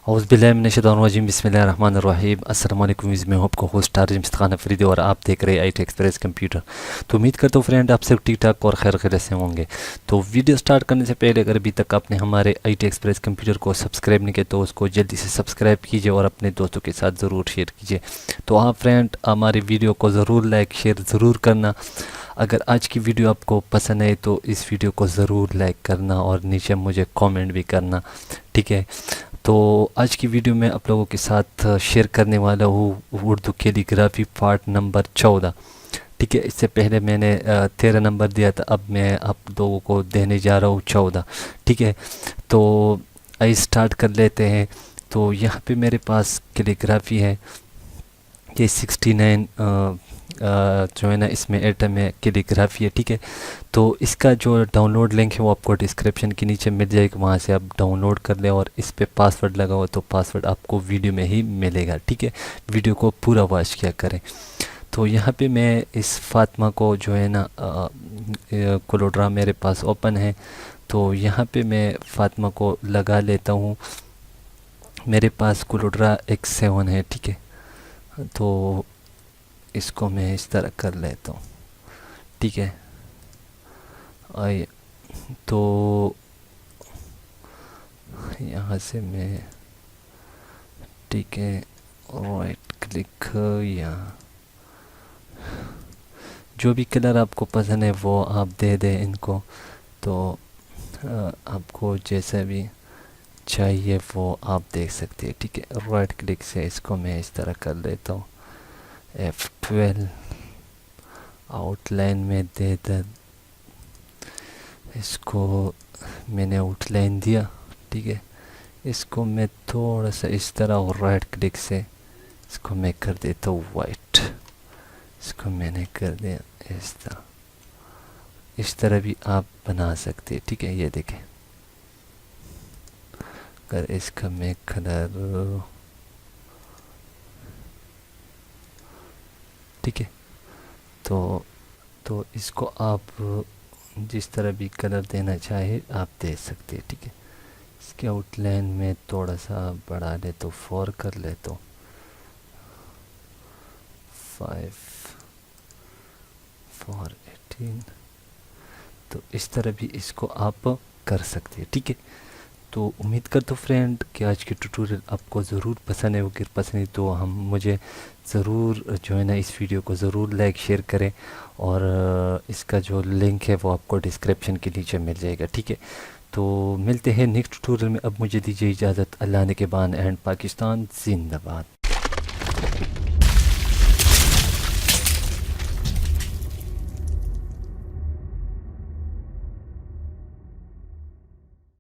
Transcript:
औज़ुबिल्लाहिमिनश्शैतानिर्रजीम बिस्मिल्लाहिर्रहमानिर्रहीम अस्सलाम वालेकुम। मैं हूं आपका होस्ट वेदियो और आप देख रहे हैं ITexpress कंप्यूटर। तो उम्मीद करता हूँ फ्रेंड आप सब ठीक ठाक और खैर खैरियत से होंगे। तो वीडियो स्टार्ट करने से पहले अगर अभी तक आपने हमारे ITexpress कंप्यूटर को सब्सक्राइब नहीं किया तो उसको जल्दी से सब्सक्राइब कीजिए और अपने दोस्तों के साथ ज़रूर शेयर कीजिए। तो हाँ फ्रेंड, हमारी वीडियो को ज़रूर लाइक शेयर ज़रूर करना। अगर आज की वीडियो आपको पसंद है तो इस वीडियो को ज़रूर लाइक करना और नीचे मुझे कमेंट भी करना, ठीक है। तो आज की वीडियो में आप लोगों के साथ शेयर करने वाला हूँ उर्दू कैलीग्राफी पार्ट नंबर 14, ठीक है। इससे पहले मैंने 13 नंबर दिया था, अब मैं आप लोगों को देने जा रहा हूँ 14, ठीक है। तो आइए स्टार्ट कर लेते हैं। तो यहाँ पे मेरे पास कैलीग्राफी है, ये 69 जो है ना इसमें आइटम है कैलीग्राफी है, ठीक है। तो इसका जो डाउनलोड लिंक है वो आपको डिस्क्रिप्शन के नीचे मिल जाएगा, वहाँ से आप डाउनलोड कर लें और इस पे पासवर्ड लगा हो तो पासवर्ड आपको वीडियो में ही मिलेगा, ठीक है। वीडियो को पूरा वॉच किया करें। तो यहाँ पे मैं इस फातिमा को जो है ना कोलोड्रा मेरे पास ओपन है, तो यहाँ पे मैं फातिमा को लगा लेता हूँ। मेरे पास कोलोड्रा X7 है, ठीक है। तो इसको मैं इस तरह कर लेता हूँ, ठीक है। आइए, तो यहाँ से मैं, ठीक है, राइट क्लिक, यहाँ जो भी कलर आपको पसंद है वो आप दे दें इनको। तो आपको जैसा भी चाहिए वो आप देख सकते हैं, ठीक है। राइट क्लिक से इसको मैं इस तरह कर लेता हूँ। F12 आउटलाइन में दे दे, इसको मैंने आउटलाइन दिया, ठीक है। इसको मैं थोड़ा सा इस तरह और राइट क्लिक से इसको मैं कर देता हूँ वाइट। इसको मैंने कर दिया इस तरह। इस तरह भी आप बना सकते हैं, ठीक है। ये देखें, अगर इसका मैं कलर, ठीक है, तो इसको आप जिस तरह भी कलर देना चाहे आप दे सकते हैं, ठीक है। इसके आउटलाइन में थोड़ा सा बढ़ा ले तो 4 कर ले, तो 5 4 18, तो इस तरह भी इसको आप कर सकते हैं, ठीक है। तो उम्मीद करता हूँ फ्रेंड कि आज की ट्यूटोरियल आपको ज़रूर पसंद है। अगर पसंद है तो हम मुझे ज़रूर जो है ना इस वीडियो को ज़रूर लाइक शेयर करें और इसका जो लिंक है वो आपको डिस्क्रिप्शन के नीचे मिल जाएगा, ठीक है। तो मिलते हैं नेक्स्ट ट्यूटोरियल में। अब मुझे दीजिए इजाज़त। अल्लाह ने के बान एंड पाकिस्तान जिंदाबाद।